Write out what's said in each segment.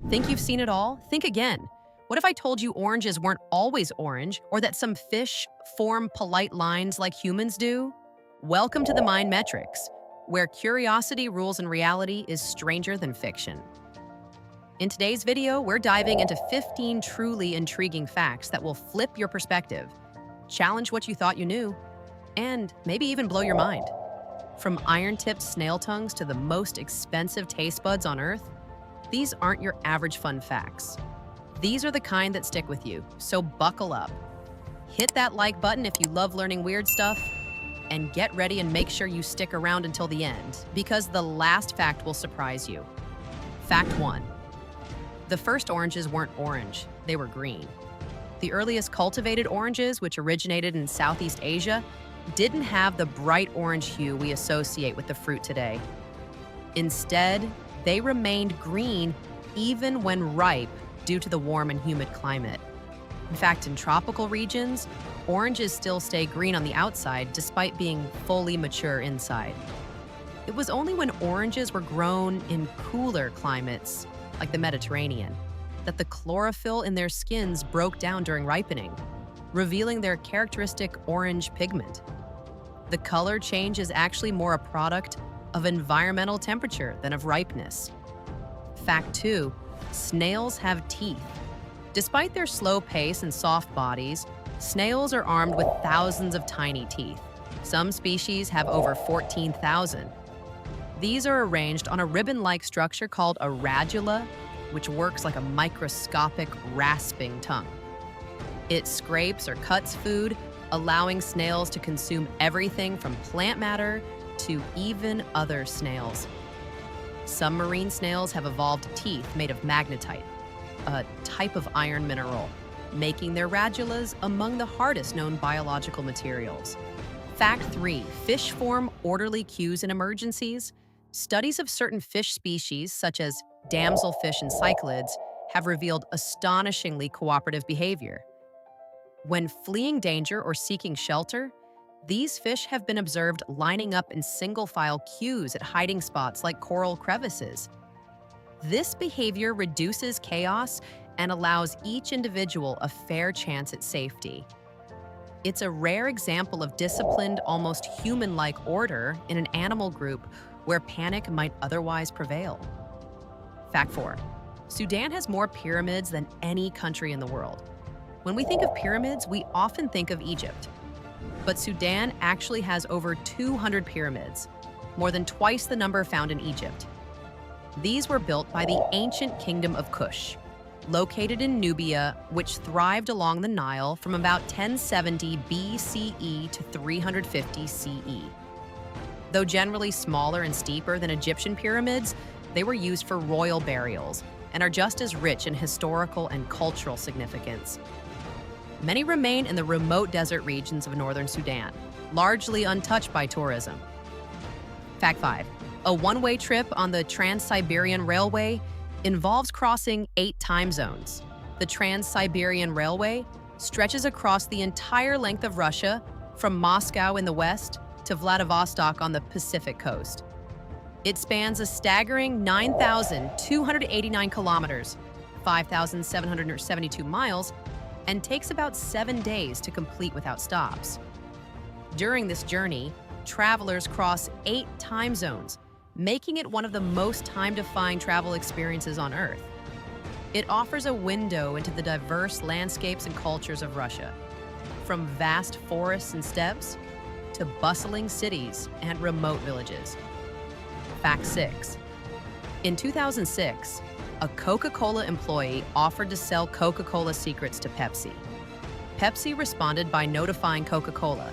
Think you've seen it all? Think again. What if I told you oranges weren't always orange, or that some fish form polite lines like humans do? Welcome to the Mind Metrics, where curiosity rules and reality is stranger than fiction. In today's video, we're diving into 15 truly intriguing facts that will flip your perspective, challenge what you thought you knew, and maybe even blow your mind. From iron-tipped snail tongues to the most expensive taste buds on Earth, these aren't your average fun facts. These are the kind that stick with you, so buckle up. Hit that like button if you love learning weird stuff, and get ready and make sure you stick around until the end, because the last fact will surprise you. Fact 1. The first oranges weren't orange, they were green. The earliest cultivated oranges, which originated in Southeast Asia, didn't have the bright orange hue we associate with the fruit today. Instead, they remained green even when ripe due to the warm and humid climate. In fact, in tropical regions, oranges still stay green on the outside despite being fully mature inside. It was only when oranges were grown in cooler climates, like the Mediterranean, that the chlorophyll in their skins broke down during ripening, revealing their characteristic orange pigment. The color change is actually more a product of environmental temperature than of ripeness. Fact 2. Snails have teeth. Despite their slow pace and soft bodies, snails are armed with thousands of tiny teeth. Some species have over 14,000. These are arranged on a ribbon-like structure called a radula, which works like a microscopic rasping tongue. It scrapes or cuts food, allowing snails to consume everything from plant matter to even other snails. Some marine snails have evolved teeth made of magnetite, a type of iron mineral, making their radulas among the hardest known biological materials. Fact 3. Fish form orderly queues in emergencies. Studies of certain fish species, such as damselfish and cichlids, have revealed astonishingly cooperative behavior. When fleeing danger or seeking shelter, these fish have been observed lining up in single-file queues at hiding spots like coral crevices. This behavior reduces chaos and allows each individual a fair chance at safety. It's a rare example of disciplined, almost human-like order in an animal group where panic might otherwise prevail. Fact 4. Sudan has more pyramids than any country in the world. When we think of pyramids, we often think of Egypt. But Sudan actually has over 200 pyramids, more than twice the number found in Egypt. These were built by the ancient kingdom of Kush, located in Nubia, which thrived along the Nile from about 1070 BCE to 350 CE. Though generally smaller and steeper than Egyptian pyramids, they were used for royal burials and are just as rich in historical and cultural significance. Many remain in the remote desert regions of northern Sudan, largely untouched by tourism. Fact 5. A one-way trip on the Trans-Siberian Railway involves crossing 8 time zones. The Trans-Siberian Railway stretches across the entire length of Russia, from Moscow in the west to Vladivostok on the Pacific coast. It spans a staggering 9,289 kilometers, 5,772 miles, and takes about 7 days to complete without stops. During this journey, travelers cross 8 time zones, making it one of the most time-defying travel experiences on Earth. It offers a window into the diverse landscapes and cultures of Russia, from vast forests and steppes to bustling cities and remote villages. Fact 6. In 2006, a Coca-Cola employee offered to sell Coca-Cola secrets to Pepsi. Pepsi responded by notifying Coca-Cola.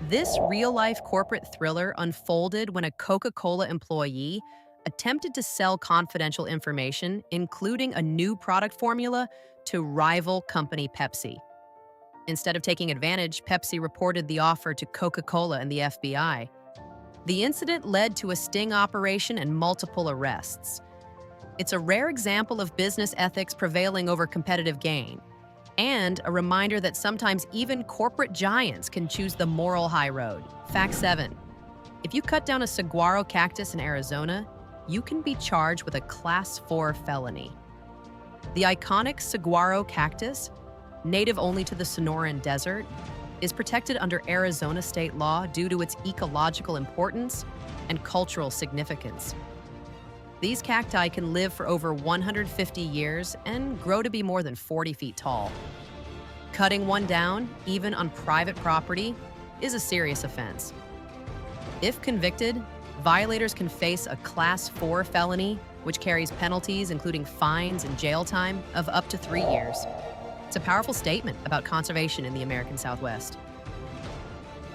This real-life corporate thriller unfolded when a Coca-Cola employee attempted to sell confidential information, including a new product formula, to rival company Pepsi. Instead of taking advantage, Pepsi reported the offer to Coca-Cola and the FBI. The incident led to a sting operation and multiple arrests. It's a rare example of business ethics prevailing over competitive gain, and a reminder that sometimes even corporate giants can choose the moral high road. Fact 7. If you cut down a saguaro cactus in Arizona, you can be charged with a Class 4 felony. The iconic saguaro cactus, native only to the Sonoran Desert, is protected under Arizona state law due to its ecological importance and cultural significance. These cacti can live for over 150 years and grow to be more than 40 feet tall. Cutting one down, even on private property, is a serious offense. If convicted, violators can face a Class 4 felony, which carries penalties including fines and jail time of up to 3 years. It's a powerful statement about conservation in the American Southwest.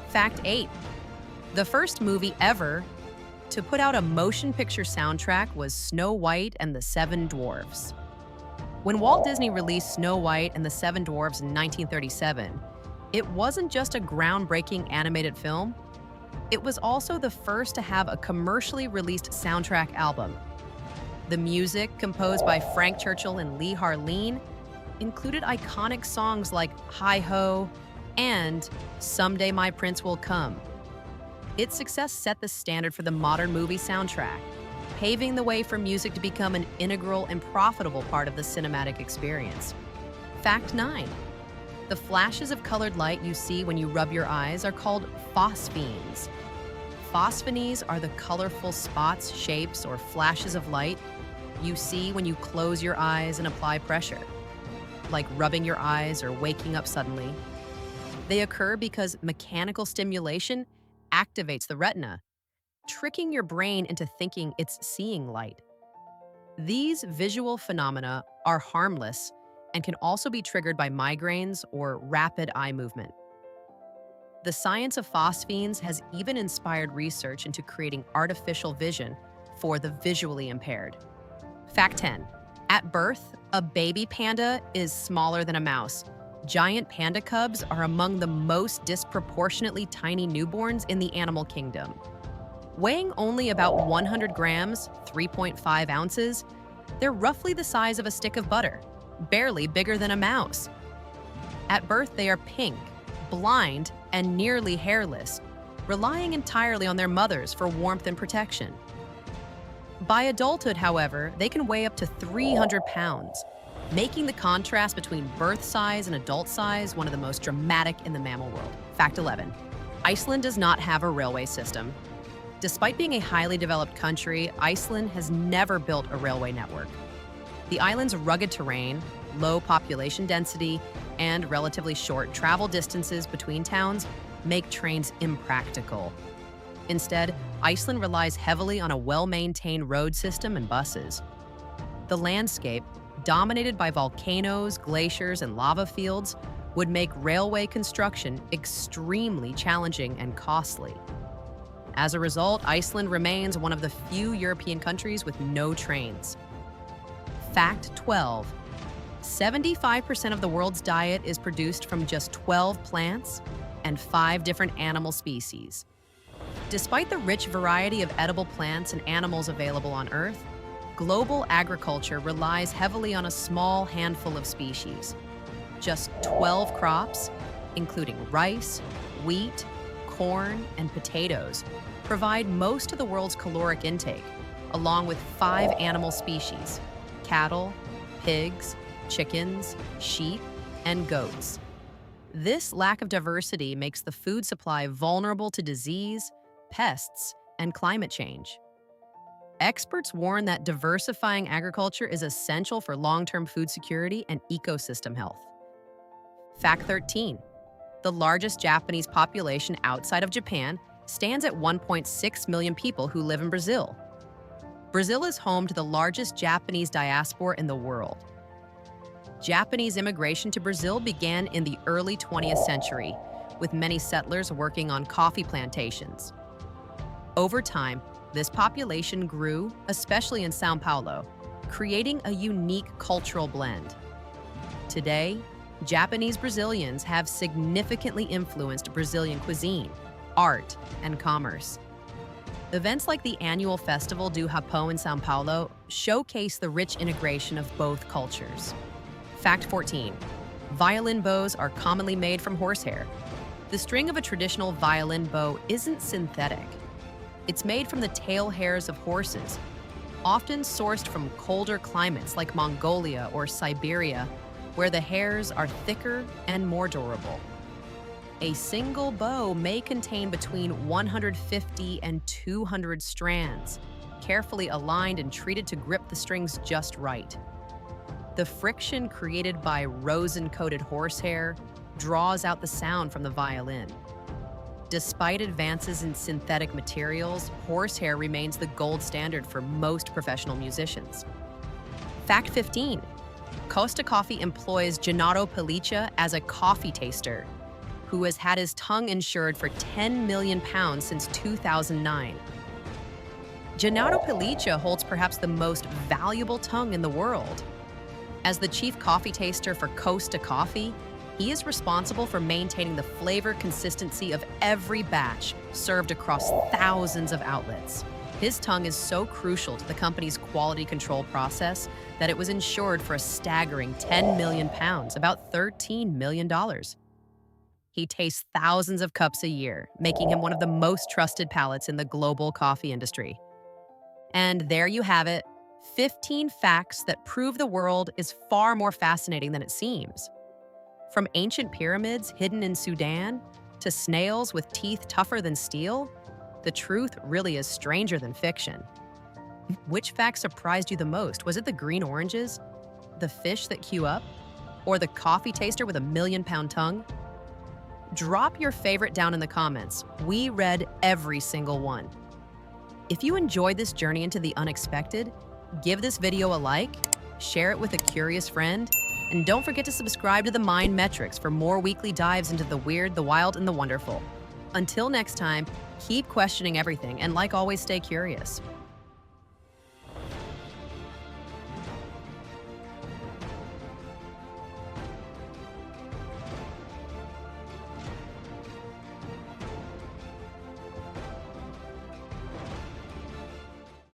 Fact 8. The first movie ever to put out a motion picture soundtrack was Snow White and the Seven Dwarfs. When Walt Disney released Snow White and the Seven Dwarfs in 1937, it wasn't just a groundbreaking animated film, it was also the first to have a commercially released soundtrack album. The music, composed by Frank Churchill and Lee Harleen, included iconic songs like Hi-Ho and Someday My Prince Will Come. Its success set the standard for the modern movie soundtrack, paving the way for music to become an integral and profitable part of the cinematic experience. Fact 9. The flashes of colored light you see when you rub your eyes are called phosphenes. Phosphenes are the colorful spots, shapes, or flashes of light you see when you close your eyes and apply pressure, like rubbing your eyes or waking up suddenly. They occur because mechanical stimulation activates the retina, tricking your brain into thinking it's seeing light. These visual phenomena are harmless and can also be triggered by migraines or rapid eye movement. The science of phosphenes has even inspired research into creating artificial vision for the visually impaired. Fact 10. At birth, a baby panda is smaller than a mouse. Giant panda cubs are among the most disproportionately tiny newborns in the animal kingdom. Weighing only about 100 grams, 3.5 ounces, they're roughly the size of a stick of butter, barely bigger than a mouse. At birth, they are pink, blind, and nearly hairless, relying entirely on their mothers for warmth and protection. By adulthood, however, they can weigh up to 300 pounds, making the contrast between birth size and adult size one of the most dramatic in the mammal world. Fact 11. Iceland does not have a railway system. Despite being a highly developed country, Iceland has never built a railway network. The island's rugged terrain, low population density, and relatively short travel distances between towns make trains impractical. Instead, Iceland relies heavily on a well-maintained road system and buses. The landscape, dominated by volcanoes, glaciers, and lava fields, would make railway construction extremely challenging and costly. As a result, Iceland remains one of the few European countries with no trains. Fact 12. 75% of the world's diet is produced from just 12 plants and 5 different animal species. Despite the rich variety of edible plants and animals available on Earth, global agriculture relies heavily on a small handful of species. Just 12 crops, including rice, wheat, corn, and potatoes, provide most of the world's caloric intake, along with 5 animal species: cattle, pigs, chickens, sheep, and goats. This lack of diversity makes the food supply vulnerable to disease, pests, and climate change. Experts warn that diversifying agriculture is essential for long-term food security and ecosystem health. Fact 13. The largest Japanese population outside of Japan stands at 1.6 million people who live in Brazil. Brazil is home to the largest Japanese diaspora in the world. Japanese immigration to Brazil began in the early 20th century, with many settlers working on coffee plantations. Over time, this population grew, especially in São Paulo, creating a unique cultural blend. Today, Japanese Brazilians have significantly influenced Brazilian cuisine, art, and commerce. Events like the annual Festival do Japão in São Paulo showcase the rich integration of both cultures. Fact 14. Violin bows are commonly made from horsehair. The string of a traditional violin bow isn't synthetic. It's made from the tail hairs of horses, often sourced from colder climates like Mongolia or Siberia, where the hairs are thicker and more durable. A single bow may contain between 150 and 200 strands, carefully aligned and treated to grip the strings just right. The friction created by rosin-coated horsehair draws out the sound from the violin. Despite advances in synthetic materials, horsehair remains the gold standard for most professional musicians. Fact 15. Costa Coffee employs Gennaro Pelliccia as a coffee taster, who has had his tongue insured for £10 million since 2009. Gennaro Pelliccia holds perhaps the most valuable tongue in the world. As the chief coffee taster for Costa Coffee, he is responsible for maintaining the flavor consistency of every batch served across thousands of outlets. His tongue is so crucial to the company's quality control process that it was insured for a staggering £10 million, about $13 million. He tastes thousands of cups a year, making him one of the most trusted palates in the global coffee industry. And there you have it, 15 facts that prove the world is far more fascinating than it seems. From ancient pyramids hidden in Sudan to snails with teeth tougher than steel, the truth really is stranger than fiction. Which fact surprised you the most? Was it the green oranges, the fish that queue up, or the coffee taster with a million-pound tongue? Drop your favorite down in the comments. We read every single one. If you enjoyed this journey into the unexpected, give this video a like, share it with a curious friend, and don't forget to subscribe to the Mind Metrics for more weekly dives into the weird, the wild, and the wonderful. Until next time, keep questioning everything and, like always, stay curious.